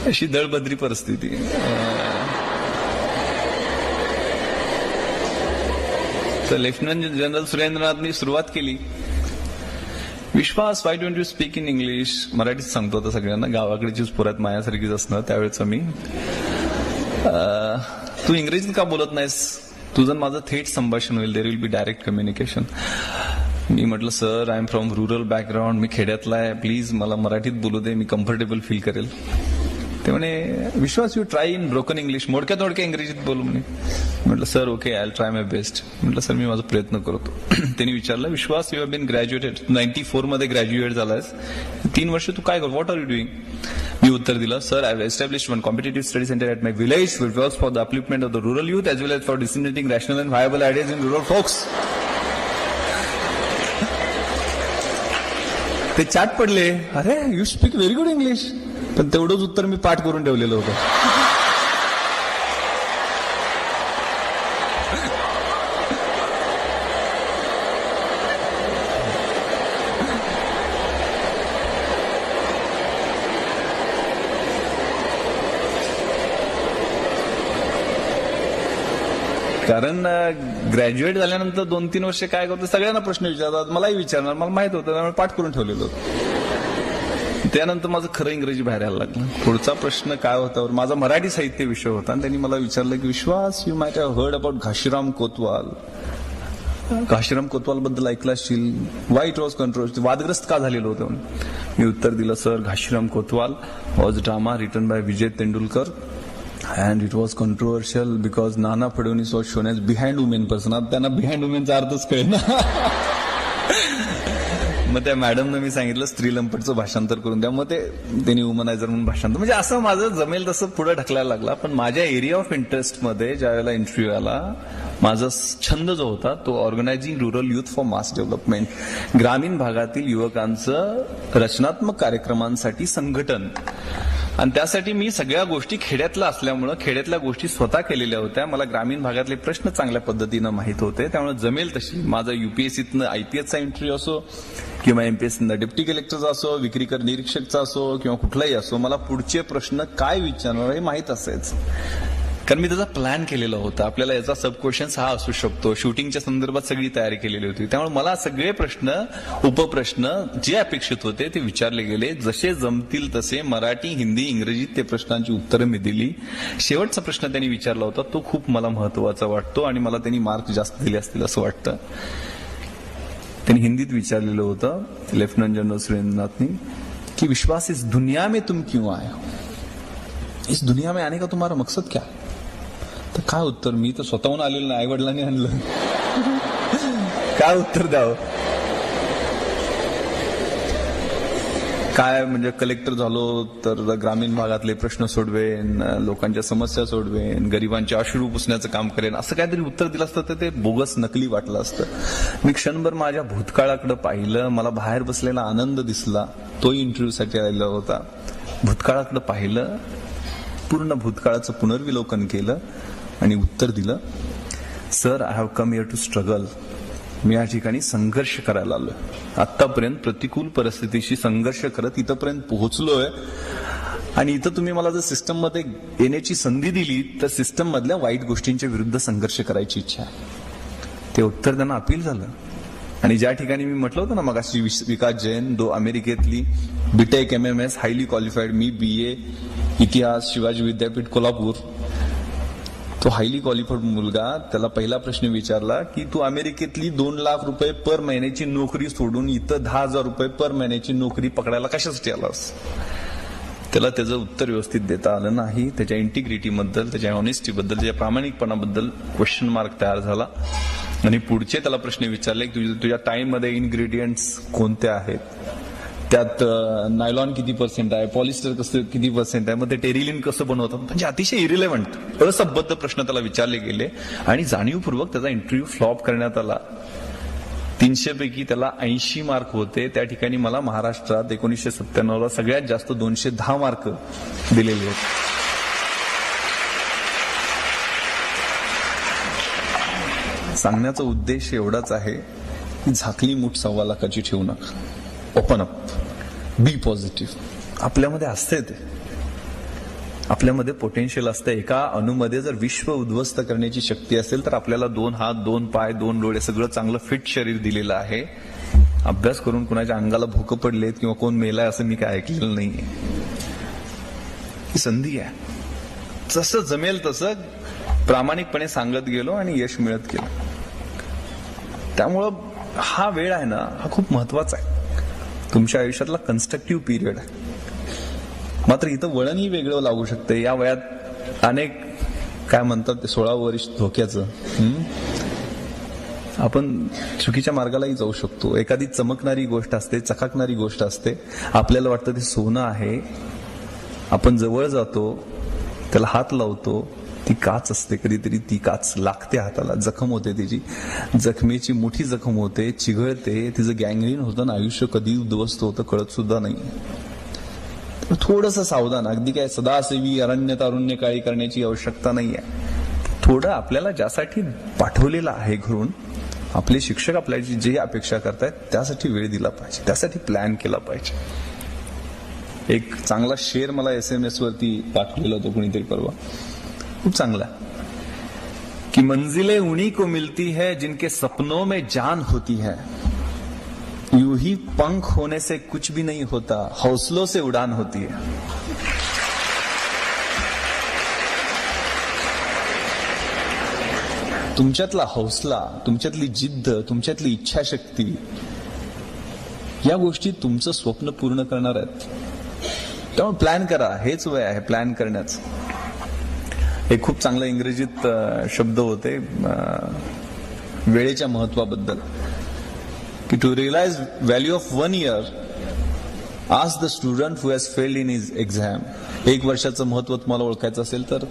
अशी दळभद्री परिस्थिती. तर लेफ्टनंट जनरल सुरेंद्रनाथनी सुरुवात केली. Vishwas, why don't you speak in English. मराठीत सांगतो आता सगळ्यांना, गावाकडचीच पुरात मायासारखीच असणं त्यावेळेचं मी. तू इंग्रजीत का बोलत नाहीस, तुझं माझं थेट संभाषण होईल, there will be direct communication. मी म्हटलं sir I am from rural background, मी खेड्यातला आहे, प्लीज मला मराठीत बोलू दे, मी कम्फर्टेबल फील करेल. ते म्हणे Vishwas you try in broken English, मोडक्या तोडक्या इंग्रजीत बोलू म्हणे. म्हटलं sir okay I try my best. म्हटलं सर मी माझा प्रयत्न करतो. त्यांनी विचारलं Vishwas you have been graduated, 94 मध्ये ग्रॅज्युएट झालायस, 3 वर्ष तू काय कर, व्हॉट आर यू डुईंग. मी उत्तर दिलं sir I have established one competitive study centre at my village which works for the upliftment of the rural youth as well as for disseminating rational and viable ideas in rural folks. ते चाट पडले, अरे you speak very good English. पण तेवढंच उत्तर मी पाठ करून ठेवलेलं होतं. कारण ग्रॅज्युएट झाल्यानंतर 2-3 वर्ष काय करतो, सगळ्यांना प्रश्न विचारतात, मलाही विचारणार, मला माहित होतं, त्यामुळे पाठ करून ठेवलेलं होतं. त्यानंतर माझं खरं इंग्रजी बाहेर यायला लागलं. पुढचा प्रश्न काय होता, माझा मराठी साहित्य विषय होता आणि त्यांनी मला विचारलं की Vishwas you might have heard about Ghashiram Kotwal. Ghashiram Kotwal बद्दल ऐकलं असशील, वाय इट वॉज कंट्रोवर्सी, वादग्रस्त का झालेलं होतं. मी उत्तर दिलं sir Ghashiram Kotwal was drama written by Vijay Tendulkar and it was controversial because Nana Fadणवीस was shown as behind women person. आता त्यांना behind womenचा अर्थच कळेना. मग त्या मॅडमनं मी सांगितलं स्त्री लंपटचं भाषांतर करून द्या, मग त्यांनी वुमनायझर म्हणून भाषांतर. म्हणजे असं माझं जमेल तसं पुढे ढकलायला लागला. पण माझ्या एरिया ऑफ इंटरेस्ट मध्ये ज्या वेळेला इंटरव्ह्यू आला, माझा छंद जो होता तो organising rural youth for mass development, ग्रामीण भागातील युवकांचं रचनात्मक कार्यक्रमांसाठी संघटन. आणि त्यासाठी मी सगळ्या गोष्टी खेड्यातल्या असल्यामुळं खेड्यातल्या गोष्टी स्वतः केलेल्या होत्या. मला ग्रामीण भागातले प्रश्न चांगल्या पद्धतीनं माहित होते, त्यामुळे जमेल तशी माझा UPSCतनं IPSचा इंटरव्ह्यू असो किंवा MPSCनं डेप्टी कलेक्टरचा असो, विक्रीकर निरीक्षकचा असो किंवा कुठलाही असो, मला पुढचे प्रश्न काय विचारणार हे माहीत असायचं. कारण मी त्याचा प्लॅन केलेला होता. आपल्याला याचा सब क्वेश्चन्स हा असू शकतो. शूटिंगच्या संदर्भात सगळी तयारी केलेली होती. त्यामुळे मला सगळे प्रश्न, उपप्रश्न जे अपेक्षित होते ते विचारले गेले. जसे जमतील तसे मराठी, हिंदी, इंग्रजीत ते प्रश्नांची उत्तरं मी दिली. शेवटचा प्रश्न त्यांनी विचारला होता तो खूप मला महत्वाचा वाटतो आणि मला त्यांनी मार्क जास्त दिले असतील असं वाटतं. त्यांनी हिंदीत विचारलेलं होतं लेफ्टनंट जनरल सुरेंद्रनाथनी कि विश्वास इस दुनिया में तुम क्यों आए हो, इस दुनिया में आने का तुम्हारा मकसद क्या. तर काय उत्तर, मी तर स्वतःहून आलेलं नाही, आईवडिलांनी आणलं. काय उत्तर द्यावं. काय म्हणजे कलेक्टर झालो तर ग्रामीण भागातले प्रश्न सोडवेन, लोकांच्या समस्या सोडवेन, गरिबांचे अश्रू पुसण्याचं काम करेन, असं काहीतरी उत्तर दिलं असतं तर ते बोगस नकली वाटलं असतं. मी क्षणभर माझ्या भूतकाळाकडे पाहिलं. मला बाहेर बसलेला आनंद दिसला. तोही इंटरव्ह्यूसाठी आलेला होता. भूतकाळाकडे पाहिलं, पूर्ण भूतकाळाचं पुनर्विलोकन केलं आणि उत्तर दिलं. Sir, I have come here to struggle. मी या ठिकाणी संघर्ष करायला आलोय. आतापर्यंत प्रतिकूल परिस्थितीशी संघर्ष करत इथंपर्यंत पोहोचलोय आणि इथं तुम्ही मला जर सिस्टम मध्ये येण्याची संधी दिली तर सिस्टम मधल्या वाईट गोष्टींच्या विरुद्ध संघर्ष करायची इच्छा आहे. ते उत्तर त्यांना अपील झालं. आणि ज्या ठिकाणी मी म्हटलं होतं ना मगाशी, विकास जैन, अमेरिकेतली बीटेक MMS हायली क्वालिफाईड, मी BA इतिहास शिवाजी विद्यापीठ कोल्हापूर. तो हायली क्वालिफाईड मुलगा, त्याला पहिला प्रश्न विचारला की तू अमेरिकेतली 2 लाख रुपये पर महिन्याची नोकरी सोडून इथं 10,000 रुपये पर महिन्याची नोकरी पकडायला कशासाठी आलास. त्याला त्याचं उत्तर व्यवस्थित देता आलं नाही. त्याच्या इंटिग्रिटीबद्दल, त्याच्या ऑनेस्टीबद्दल, त्याच्या प्रामाणिकपणाबद्दल क्वेश्चन मार्क तयार झाला. आणि पुढचे त्याला प्रश्न विचारले की तुझ्या टाइम मध्ये इन्ग्रेडियंट्स कोणते आहेत, त्यात नायलॉन किती % आहे, पॉलिस्टर कसं किती % आहे, मग ते टेरिलिन कसं बनवतात. म्हणजे अतिशय इरिलेव्हंट, असंबद्ध प्रश्न त्याला विचारले गेले आणि जाणीवपूर्वक त्याचा इंटरव्ह्यू फ्लॉप करण्यात आला. 300 पैकी त्याला 80 मार्क होते. त्या ठिकाणी मला महाराष्ट्रात 1997ला सगळ्यात जास्त 210 मार्क दिलेले आहेत. सांगण्याचा उद्देश एवढाच आहे की झाकली मूठ 1.25 लाखाची ठेवू नका. ओपन अप, बी पॉझिटिव्ह. आपल्यामध्ये असते ते, आपल्यामध्ये पोटेन्शियल असतं. एका अणूमध्ये जर विश्व उद्ध्वस्त करण्याची शक्ती असेल तर आपल्याला 2 हात, 2 पाय, 2 डोळे, सगळं चांगलं फिट शरीर दिलेलं आहे. अभ्यास करून कुणाच्या अंगाला भोकं पडलेत किंवा कोण मेलाय असं मी काय ऐकलेलं नाहीये. ही संधी आहे. जसं जमेल तसं प्रामाणिकपणे सांगत गेलो आणि यश मिळत गेलं. त्यामुळं हा वेळ आहे ना, हा खूप महत्वाचा आहे. तुमच्या आयुष्यातला कन्स्ट्रक्टिव्ह पिरियड आहे. मात्र इथं वळणही वेगळं लागू शकतं. या वयात अनेक काय म्हणतात ते 16 वर्ष धोक्याचं, आपण चुकीच्या मार्गालाही जाऊ शकतो. एखादी चमकणारी गोष्ट असते, चकाकणारी गोष्ट असते, आपल्याला वाटतं ते सोनं आहे. आपण जवळ जातो, त्याला हात लावतो, ती काच असते. कधीतरी ती काच लागते हाताला, जखम होते, त्याची जखमेची मोठी जखम होते, चिघळते, तिचं गँग्रीन होतं ना, आयुष्य कधी उद्ध्वस्त होतं कळत सुद्धा नाही. थोडस सावधान. अगदी काय सदासेवी अरण्य तारुण्य काळी करण्याची आवश्यकता नाहीये. थोडं आपल्याला ज्यासाठी पाठवलेलं आहे घरून, आपले शिक्षक आपल्याची जे अपेक्षा करतायत त्यासाठी वेळ दिला पाहिजे, त्यासाठी प्लॅन केला पाहिजे. एक चांगला शेर मला SMS वरती पाठवलेला होता कुणीतरी परवा, खूप चांगला, कि मंजिलें उन्हीं को मिलती है जिनके सपनों में जान होती है, यूं ही पंख होने से कुछ भी नहीं होता, हौसलों से उड़ान होती है. तुमच्यातला हौसला, तुमच्यातली जिद्द, तुमच्यातली इच्छाशक्ती, या गोष्टी तुमचं स्वप्न पूर्ण करणार आहेत. त्यामुळे प्लॅन करा. हेच वय आहे प्लॅन करण्याचं. एक खूप चांगलं इंग्रजीत शब्द होते वेळेच्या महत्वाबद्दल, की to realise value of 1 year, ask the student who has failed in his exam. 1 वर्षाचं महत्व तुम्हाला ओळखायचं असेल तर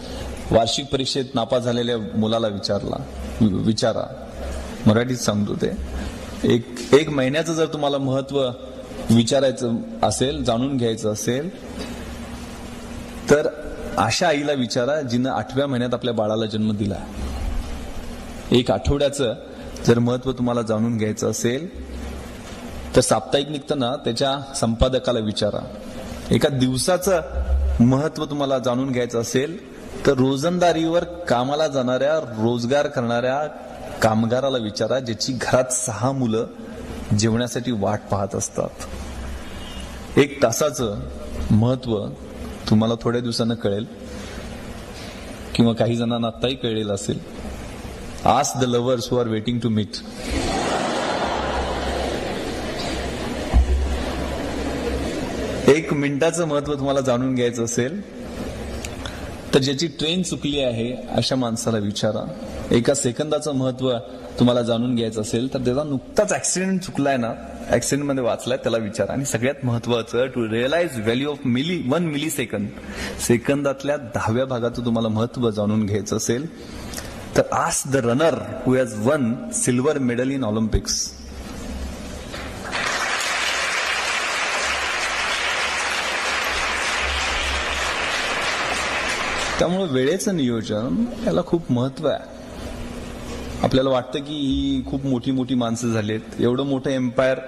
वार्षिक परीक्षेत नापास झालेल्या मुलाला विचारा. मराठीत सांगतो ते. एक महिन्याचं जर तुम्हाला महत्व विचारायचं असेल, जाणून घ्यायचं असेल, तर अशा आईला विचारा जिनं 8व्या महिन्यात आपल्या बाळाला जन्म दिला. 1 आठवड्याचं जर महत्व तुम्हाला जाणून घ्यायचं असेल तर साप्ताहिक निघतं ना, त्याच्या संपादकाला विचारा. एका दिवसाचं महत्व तुम्हाला जाणून घ्यायचं असेल तर रोजंदारीवर कामाला जाणाऱ्या रोजगार करणाऱ्या कामगाराला विचारा, ज्याची घरात 6 मुलं जेवण्यासाठी वाट पाहत असतात. 1 तासाचं महत्व तुम्हाला थोड्या दिवसानं कळेल, किंवा काही जणांना आत्ताही कळलेलं असेल. Ask the lovers who are waiting to meet. एक मिनिटाचं महत्व तुम्हाला जाणून घ्यायचं असेल तर ज्याची ट्रेन चुकली आहे अशा माणसाला विचारा. 1 सेकंदाचं महत्व तुम्हाला जाणून घ्यायचं असेल तर त्याचा नुकताच ऍक्सिडेंट चुकलाय ना, ऍक्सिडेंट मध्ये वाचलाय, त्याला विचारा. आणि सगळ्यात महत्वाचं, to realise value of 1 millisecond, सेकंदातल्या 10व्या भागाचं तुम्हाला महत्व जाणून घ्यायचं असेल तर ask the runner who has won silver medal in Olympics. त्यामुळे वेळेचं नियोजन याला खूप महत्व आहे. आपल्याला वाटतं की ही खूप मोठी मोठी माणसं झालीत, एवढं मोठं एम्पायर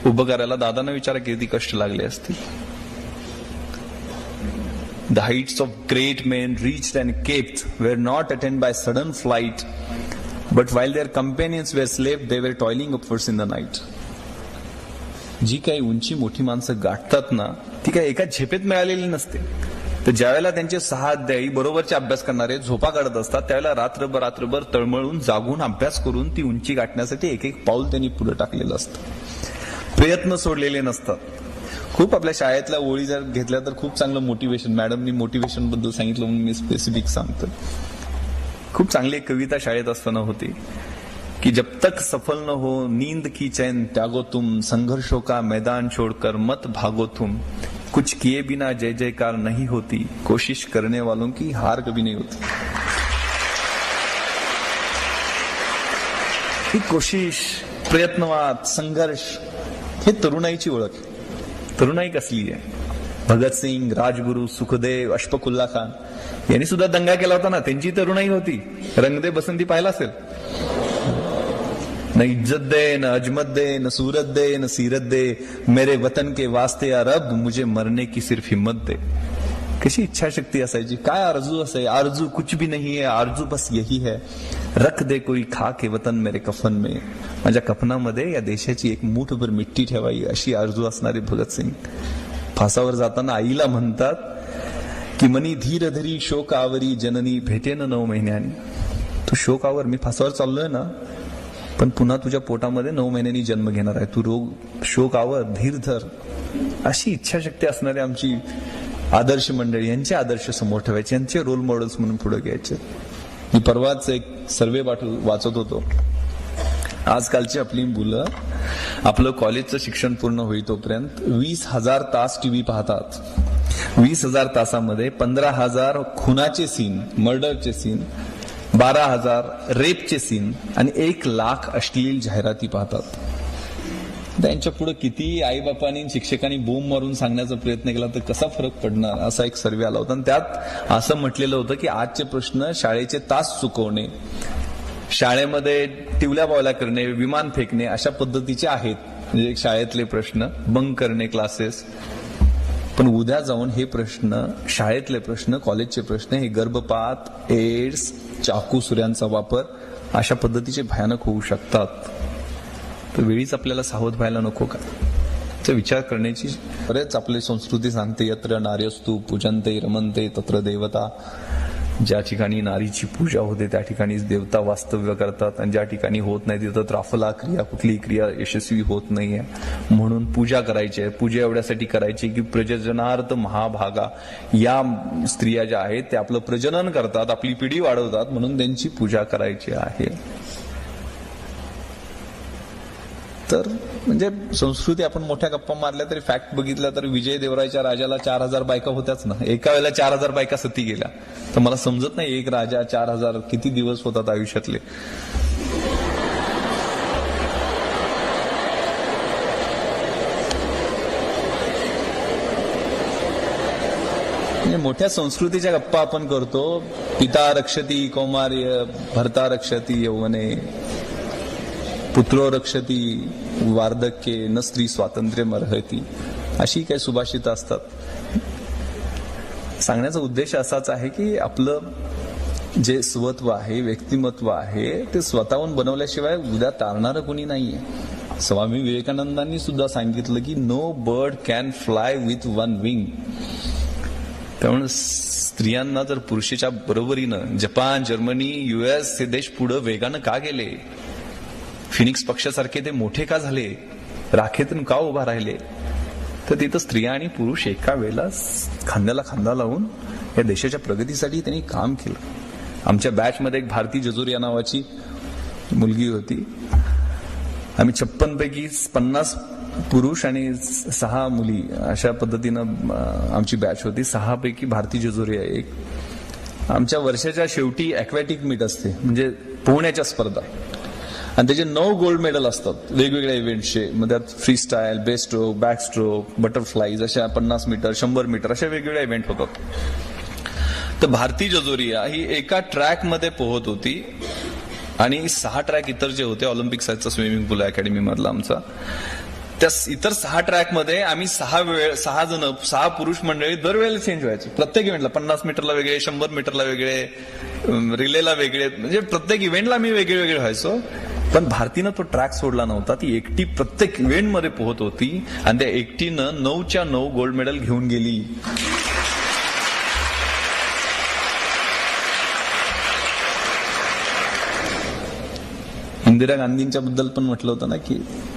उभं करायला दादांना विचारा किती कष्ट लागले असतील. The heights of great men reached and kept were not attained by sudden flight, but while their companions were slept, they were toiling upwards in the night. जी काही उंची मोठी माणसं गाठतात ना, ती काही एका झेपेत मिळालेली नसते. तर ज्यावेळेला त्यांचे 6 अध्यायी बरोबरचे अभ्यास करणारे झोपा काढत असतात, त्यावेळेला रात्रभर तळमळून जागून अभ्यास करून ती उंची गाठण्यासाठी एक पाऊल त्यांनी पुढे टाकलेलं असतं. प्रयत्न सोडलेले नसतात. खूप आपल्या शाळेतल्या ओळी जर घेतल्या तर खूप चांगलं मोटिवेशन, मॅडमनी मोटिवेशन बद्दल सांगितलं म्हणून मी स्पेसिफिक सांगतो. खूप चांगली एक कविता शाळेत असताना होती की जब तक सफल न हो नींद की चैन त्यागो तुम, संघर्षों का मैदान छोड़कर मत भागो तुम, कुछ किए बिना जय जयकार नहीं होती, कोशिश करने वालों की हार कभी नहीं होती. ही कोशिश, प्रयत्नवाद, संघर्ष हे तरुणाईची ओळख. तरुणाई कसली आहे? भगतसिंग, राजगुरू, सुखदेव, अशफाकुल्ला खान यांनी सुद्धा दंगा केला होता ना, त्यांची तरुणाई होती. रंग दे बसंती पाहिला असेल. न इज्जत दे, न अजमत दे, न सूरत दे, न सीरत दे, मेरे वतन के वास्ते या रब मुझे मरने की सिर्फ हिम्मत दे. कशी इच्छाशक्ती असायची, काय आरजू असाय. आरजू कुछ भी नहीं है, आरजू बस यही है, रख दे कोई खा के वतन मेरे कफन में. माझ्या कफनामध्ये या देशाची एक मूठभर मिट्टी ठेवावी अशी आरजू असणारे भगतसिंग फासावर जाताना आईला म्हणतात की मनी धीर धरी शोक आवरी जननी भेटेन 9 महिन्यांनी. तू शोक आवर, मी फासावर चाललोय ना, पण पुन्हा तुझ्या पोटामध्ये 9 महिन्यांनी जन्म घेणार आहे. तू शोक आवर, धीर धर. अशी इच्छाशक्ती असणारी आमची आदर्श मंडळी, यांचे आदर्श समोर ठेवायचे, यांचे रोल मॉडेल्स म्हणून पुढे घ्यायचे. मी परवाच एक सर्वे वाचत होतो. आजकालची आपली मुलं आपलं कॉलेजचं शिक्षण पूर्ण होईल तोपर्यंत 20,000 तास टीव्ही पाहतात. 20,000 तासामध्ये 15,000 खुनाचे सीन, मर्डरचे सीन, 12,000 रेपचे सीन आणि 1,00,000 अश्लील जाहिराती पाहतात. त्यांच्या पुढे किती आईबापांनी शिक्षकांनी बोंब मारून सांगण्याचा प्रयत्न केला तर कसा फरक पडणार, असा एक सर्वे आला होता. आणि त्यात असं म्हटलेलं होतं की आजचे प्रश्न शाळेचे तास चुकवणे, शाळेमध्ये टिवल्या बावल्या करणे, विमान फेकणे अशा पद्धतीचे आहेत. म्हणजे शाळेतले प्रश्न, बंक करणे क्लासेस. पण उद्या जाऊन हे प्रश्न, शाळेतले प्रश्न, कॉलेजचे प्रश्न, हे गर्भपात, एड्स, चाकू सुऱ्यांचा वापर अशा पद्धतीचे भयानक होऊ शकतात. तर वेळीच आपल्याला सावध व्हायला नको का? विचार करण्याची बरेच आपली संस्कृती सांगते, यत्र नार्यस्तु पूजन्ते रमन्ते तत्र देवता. ज्या ठिकाणी नारीची पूजा होते त्या ठिकाणी देवता वास्तव्य करतात, आणि ज्या ठिकाणी होत नाही तिथं त्राफला क्रिया, कुठलीही क्रिया यशस्वी होत नाहीये. म्हणून पूजा करायची आहे. पूजा एवढ्यासाठी करायची की प्रजननार्थ महाभागा या स्त्रिया ज्या आहेत त्या आपलं प्रजनन करतात, आपली पिढी वाढवतात, म्हणून त्यांची पूजा करायची आहे. तर म्हणजे संस्कृती आपण मोठ्या गप्पा मारल्या तरी फॅक्ट बघितला तर विजय देवरायच्या राजाला 4,000 बायका होत्याच ना. एका वेळेला 4,000 बायका सती गेल्या. तर मला समजत नाही एक राजा 4,000 किती दिवस होतात आयुष्यातले. मोठ्या संस्कृतीच्या गप्पा आपण करतो. पिता रक्षती कौमार्य, भर्ता रक्षती यौवने, पुत्रो रक्षती वार्धक्ये, न स्त्री स्वातंत्र्य मर्हती, अशी काही सुभाषित असतात. सांगण्याचा उद्देश असाच आहे की आपलं जे स्वत्व आहे, व्यक्तिमत्व आहे, ते स्वतःहून बनवल्याशिवाय उद्या तारणारं कोणी नाहीये. स्वामी विवेकानंदांनी सुद्धा सांगितलं की no bird can fly with one wing. त्यामुळे स्त्रियांना जर पुरुषाच्या बरोबरीनं जपान, जर्मनी, US हे देश पुढे वेगानं का गेले, फिनिक्स पक्षासारखे ते मोठे का झाले, राखेतून का उभा राहिले, तर तिथं स्त्रिया आणि पुरुष एका वेळेला खांद्याला खांदा लावून या देशाच्या प्रगतीसाठी त्यांनी काम केलं. आमच्या बॅचमध्ये एक भारती जजोरिया नावाची मुलगी होती. आम्ही 56 पैकी 50 पुरुष आणि 6 मुली अशा पद्धतीनं आमची बॅच होती. 6 पैकी भारती जजोरिया एक. आमच्या वर्षाच्या शेवटी ॲक्वॅटिक मीट असते, म्हणजे पोहण्याच्या स्पर्धा, आणि त्याचे 9 गोल्ड मेडल असतात वेगवेगळ्या इव्हेंटचे. मग त्यात free style, best stroke, back stroke, butterflies अशा 50 मीटर, 100 मीटर अशा वेगवेगळ्या इव्हेंट होतात. तर भारती जजोरिया ही एका ट्रॅकमध्ये पोहत होती आणि 6 ट्रॅक इतर जे होते, ऑलिम्पिक साईजचा स्विमिंग पूल अकॅडमी मधला आमचा, त्या इतर 6 ट्रॅकमध्ये आम्ही 6 जण 6 पुरुष मंडळी दरवेळेला चेंज व्हायचे. प्रत्येक इव्हेंटला 50 मीटरला वेगळे, 100 मीटरला वेगळे, रिलेला वेगळे, म्हणजे प्रत्येक इव्हेंटला आम्ही वेगळे वेगळे व्हायचो. पण भारतीनं तो ट्रॅक सोडला नव्हता. ती एकटी प्रत्येक इव्हेंटमध्ये पोहत होती आणि त्या एकटीनं 9च्या 9 गोल्ड मेडल घेऊन गेली. इंदिरा गांधींच्या बद्दल पण म्हटलं होतं ना की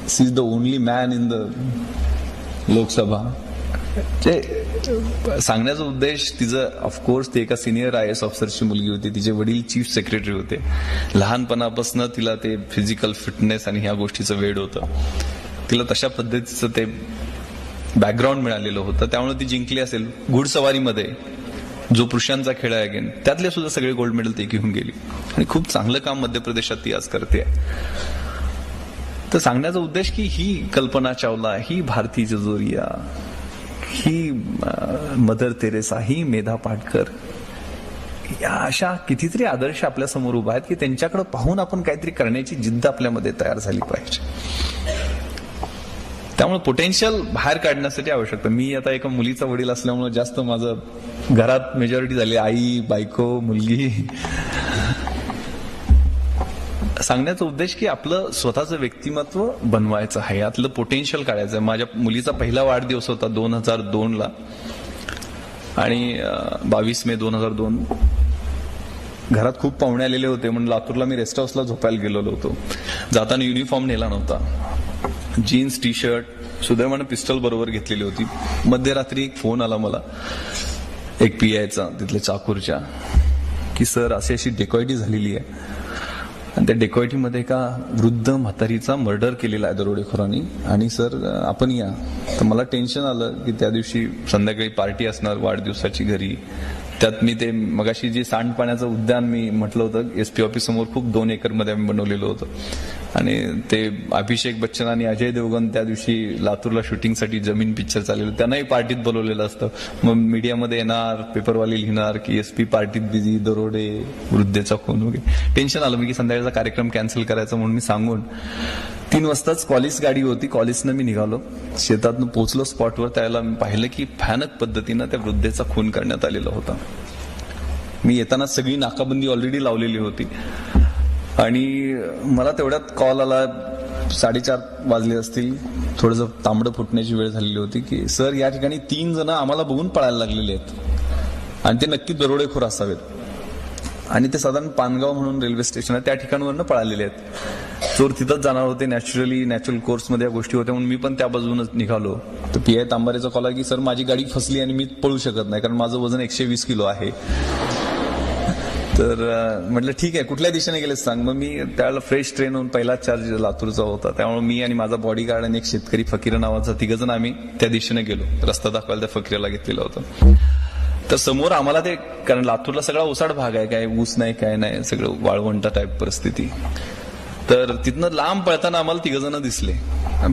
she is the only man in the Lok Sabha. सांगण्याचा उद्देश तिचं, ऑफकोर्स ती एका सिनियर IAS ऑफिसरची मुलगी होती. तिचे वडील चीफ सेक्रेटरी होते. लहानपणापासून तिला ते फिजिकल फिटनेस आणि ह्या गोष्टीचं वेड होतं. तिला तशा पद्धतीचं ते बॅकग्राऊंड मिळालेलं होतं. त्यामुळे ती जिंकली असेल. घुडसवारीमध्ये जो पुरुषांचा खेळ आहे अगेन, त्यातले सुद्धा सगळे गोल्ड मेडल ती घेऊन गेली आणि खूप चांगलं काम मध्य प्रदेशात ती आज करते. तर सांगण्याचा उद्देश की ही कल्पना चावला, ही भारती जजोरिया, ही मदर तेरेसा, ही मेधा पाटकर, या अशा कितीतरी आदर्श आपल्या समोर उभा आहेत की त्यांच्याकडे पाहून आपण काहीतरी करण्याची जिद्द आपल्यामध्ये तयार झाली पाहिजे. त्यामुळे पोटेन्शियल बाहेर काढण्यासाठी आवश्यकता. मी आता एका मुलीचा वडील असल्यामुळे जास्त माझं घरात मेजॉरिटी झाली, आई, बायको, मुलगी. सांगण्याचा उद्देश की आपलं स्वतःचं व्यक्तिमत्व बनवायचं आहे, यातलं पोटेन्शियल काढायचं आहे. माझ्या मुलीचा पहिला वाढदिवस होता 2002ला आणि 22 मे 2002. घरात खूप पाहुणे आलेले होते म्हणून लातूरला मी रेस्ट हाऊसला झोपायला गेलेलो होतो. जाताना युनिफॉर्म नेला नव्हता. जीन्स, टी शर्ट, सुदैवानं पिस्टल बरोबर घेतलेली होती. मध्यरात्री एक फोन आला मला एक PIचा तिथल्या चाकूरच्या की सर अशी अशी डेकॉयटी झालेली आहे आणि त्या डेकॉयटीमध्ये एका वृद्ध म्हातारीचा मर्डर केलेला आहे दरोडेखोरांनी आणि सर आपण या. तर मला टेन्शन आलं की त्या दिवशी संध्याकाळी पार्टी असणार वाढदिवसाची घरी. त्यात मी ते मगाशी जे सांडपाण्याचं उद्यान मी म्हटलं होतं SP ऑफिस समोर खूप 2 एकरमध्ये आम्ही बनवलेलं होतं आणि ते अभिषेक बच्चन आणि अजय देवगण त्या दिवशी लातूरला शूटिंगसाठी जमीन पिक्चर चाललेलं, त्यांनाही पार्टीत बोलवलेलं असतं. मग मीडियामध्ये येणार, पेपरवाले लिहिणार की SP पार्टीत बिझी, दरोडे, वृद्धेचा खून वगैरे. टेन्शन आलं मी की संध्याकाळचा कार्यक्रम कॅन्सल करायचा म्हणून मी सांगून 3 वाजताच कॉलेज गाडी होती, कॉलेजनं मी निघालो. शेतातनं पोहोचलो स्पॉटवर. त्यावेळेला मी पाहिलं की भयानक पद्धतीनं त्या वृद्धेचा खून करण्यात आलेला होता. मी येताना सगळी नाकाबंदी ऑलरेडी लावलेली होती आणि मला तेवढ्यात कॉल आला. 4:30 वाजले असतील. थोडंसं तांबडं फुटण्याची वेळ झालेली होती की सर या ठिकाणी 3 जण आम्हाला बघून पळायला लागलेले आहेत आणि ते नक्की दरोडेखोर असावेत आणि ते साधारण पानगाव म्हणून रेल्वे स्टेशन आहे त्या ठिकाणावरनं पळालेले आहेत. चोर तिथंच जाणार होते. नॅचरल कोर्समध्ये या गोष्टी होत्या म्हणून मी पण त्या बाजूनच निघालो. तर PI तांबारेचा कॉल आहे की सर माझी गाडी फसली आणि मी पळू शकत नाही कारण माझं वजन 120 किलो आहे. तर म्हटलं ठीक आहे कुठल्या दिशेने गेले सांग. मग मी त्यावेळेला फ्रेश ट्रेन होऊन पहिला चार्ज लातूरचा होता त्यामुळे मी आणि माझा बॉडीगार्ड आणि एक शेतकरी फकीर नावाचा 3 जण आम्ही त्या दिशेने गेलो. रस्ता दाखवायला त्या फकीराला घेतलेला होता. तर समोर आम्हाला ते, कारण लातूरला सगळा ओसाड भाग आहे, काय ऊस नाही काय नाही, सगळं वाळवंटा टाईप परिस्थिती. तर तिथनं लांब पळताना आम्हाला 3 जण दिसले.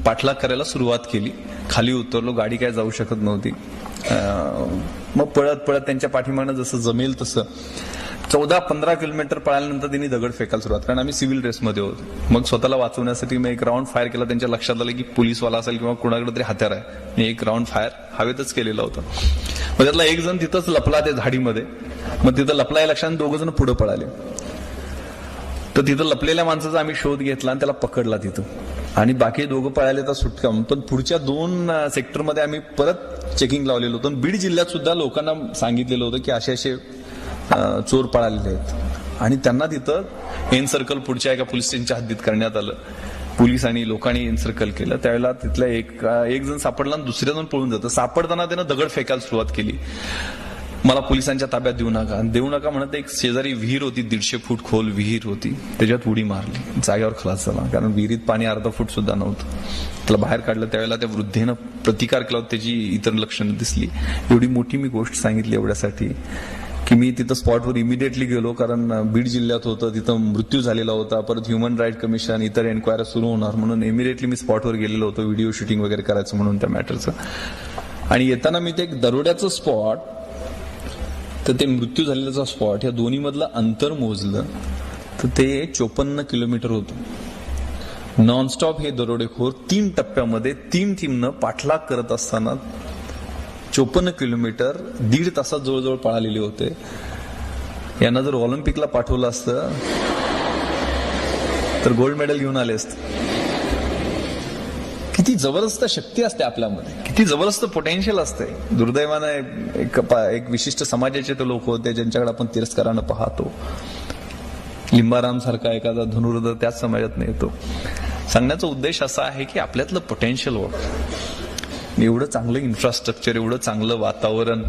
पाठलाग करायला सुरुवात केली. खाली उतरलो, गाडी काय जाऊ शकत नव्हती. मग पळत पळत त्यांच्या पाठीमागनं जसं जमेल तसं 14-15 किलोमीटर पळाल्यानंतर त्यांनी दगड फेकायला सुरुवात, कारण आम्ही सिव्हिल ड्रेसमध्ये होतो. मग स्वतःला वाचवण्यासाठी मी एक राऊंड फायर केला. त्यांच्या लक्षात आलं की पोलीसवाला असेल किंवा कुणाकडे तरी हत्यार आहे. मी एक राऊंड फायर हवेतच केलेला होता. मग त्यातला एक जण तिथंच लपला त्या झाडीमध्ये. मग तिथं लपलाय लक्षात 2 जण पुढे पळाले. तर तिथं लपलेल्या माणसाचा आम्ही शोध घेतला आणि त्याला पकडला तिथं. आणि बाकी 2 पळाले तर सुटका. पण पुढच्या 2 सेक्टरमध्ये आम्ही परत चेकिंग लावलेलं होतं. बीड जिल्ह्यात सुद्धा लोकांना सांगितलेलं होतं की असे चोर पळालेले आहेत. आणि त्यांना तिथं एन सर्कल पुढच्या एका पोलीस स्टेशनच्या हद्दीत करण्यात आलं. पोलीस आणि लोकांनी एन सर्कल केलं. त्यावेळेला तिथला एक जण सापडला आणि दुसऱ्या जण पळून जातं. सापडताना त्यानं दगड फेकायला सुरुवात केली. मला पोलिसांच्या ताब्यात देऊ नका म्हणत एक शेजारी विहीर होती, 150 फूट खोल विहीर होती, त्याच्यात उडी मारली. जागेवर खलास झाला, कारण विहिरीत पाणी अर्धा फूट सुद्धा नव्हतं. त्याला बाहेर काढलं. त्यावेळेला त्या वृद्धेनं प्रतिकार केला होता. त्याची इतर लक्षणं दिसली. एवढी मोठी मी गोष्ट सांगितली एवढ्यासाठी की मी तिथं स्पॉटवर इमिडिएटली गेलो, कारण बीड जिल्ह्यात होतं, तिथं मृत्यू झालेला होता. परत ह्युमन राईट कमिशन इतर एन्क्वायरी सुरू होणार म्हणून इमिडिएटली मी स्पॉटवर गेलेलो होतो, व्हिडिओ शूटिंग वगैरे करायचं म्हणून त्या मॅटरचं. आणि येताना मी ते एक दरोड्याचं स्पॉट तर ते मृत्यू झालेल्याचा स्पॉट या दोन्ही मधलं अंतर मोजलं तर ते 54 किलोमीटर होतं. नॉनस्टॉप हे दरोडेखोर 3 टप्प्यामध्ये 3 टीमनं पाठलाग करत असताना 54 किलोमीटर 1.5 तासात जवळजवळ पळालेले होते. यांना जर ऑलिम्पिकला पाठवलं असतं तर गोल्ड मेडल घेऊन आले असते. किती जबरदस्त शक्ती असते आपल्यामध्ये, किती जबरदस्त पोटेन्शियल असते. दुर्दैवानं एक विशिष्ट समाजाचे ते लोक होते ज्यांच्याकडे आपण तिरस्कारानं पाहतो. लिंबाराम सारखा एखादा धनुर्धर त्याच समाजात येतो. सांगण्याचा उद्देश असा आहे की आपल्यातलं पोटेन्शियल एवढं चांगलं इन्फ्रास्ट्रक्चर, एवढं चांगलं वातावरण,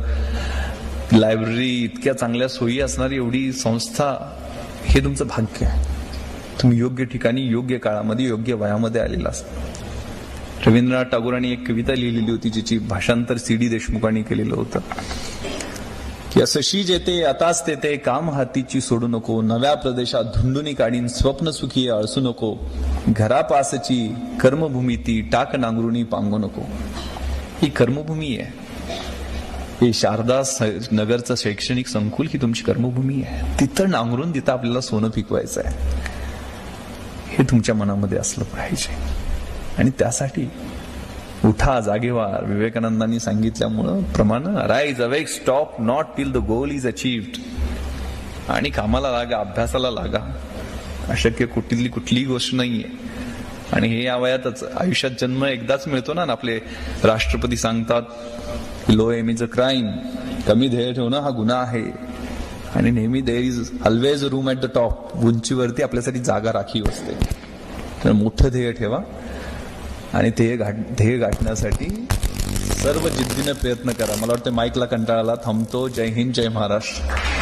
लायब्ररी, इतक्या चांगल्या सोयी असणारी एवढी संस्था, हे तुमचं भाग्य आहे. तुम्ही योग्य ठिकाणी योग्य काळामध्ये योग्य वयामध्ये आलेला असता. रवींद्रनाथ टागोरांनी एक कविता लिहिलेली होती ज्याची भाषांतर CD देशमुखांनी केलेलं होतं की असशी जेते आताच तेते काम हातीची सोडू नको, नव्या प्रदेशात धुंडुनी काढीन स्वप्न सुखी अळसू नको, घरापासची कर्मभूमी ती टाक नांगरुणी पांगू नको. ही कर्मभूमी आहे. हे शारदा नगरचं शैक्षणिक संकुल ही तुमची कर्मभूमी आहे. तिथं नांगरून तिथं आपल्याला सोनं पिकवायचं आहे. हे तुमच्या मनामध्ये असलं पाहिजे. आणि त्यासाठी उठा, जागेवार. विवेकानंदांनी सांगितल्यामुळं प्रमाण rise awake stop not till the goal is achieved. आणि कामाला लागा, अभ्यासाला लागा. अशक्य कुठलीही गोष्ट नाहीये. आणि हे या वयातच आयुष्यात जन्म एकदाच मिळतो ना. आपले राष्ट्रपती सांगतात low aim is a crime. कमी ध्येय ठेवणं हा गुन्हा आहे. आणि नेहमी there is always a room at the top. उंचीवरती आपल्यासाठी जागा राखीव असते. तर मोठं ध्येय ठेवा आणि ध्येय गाठण्यासाठी सर्व जिद्दीने प्रयत्न करा. मला वाटतं माईकला कंटाळाला. थांबतो. जय हिंद, जय महाराष्ट्र.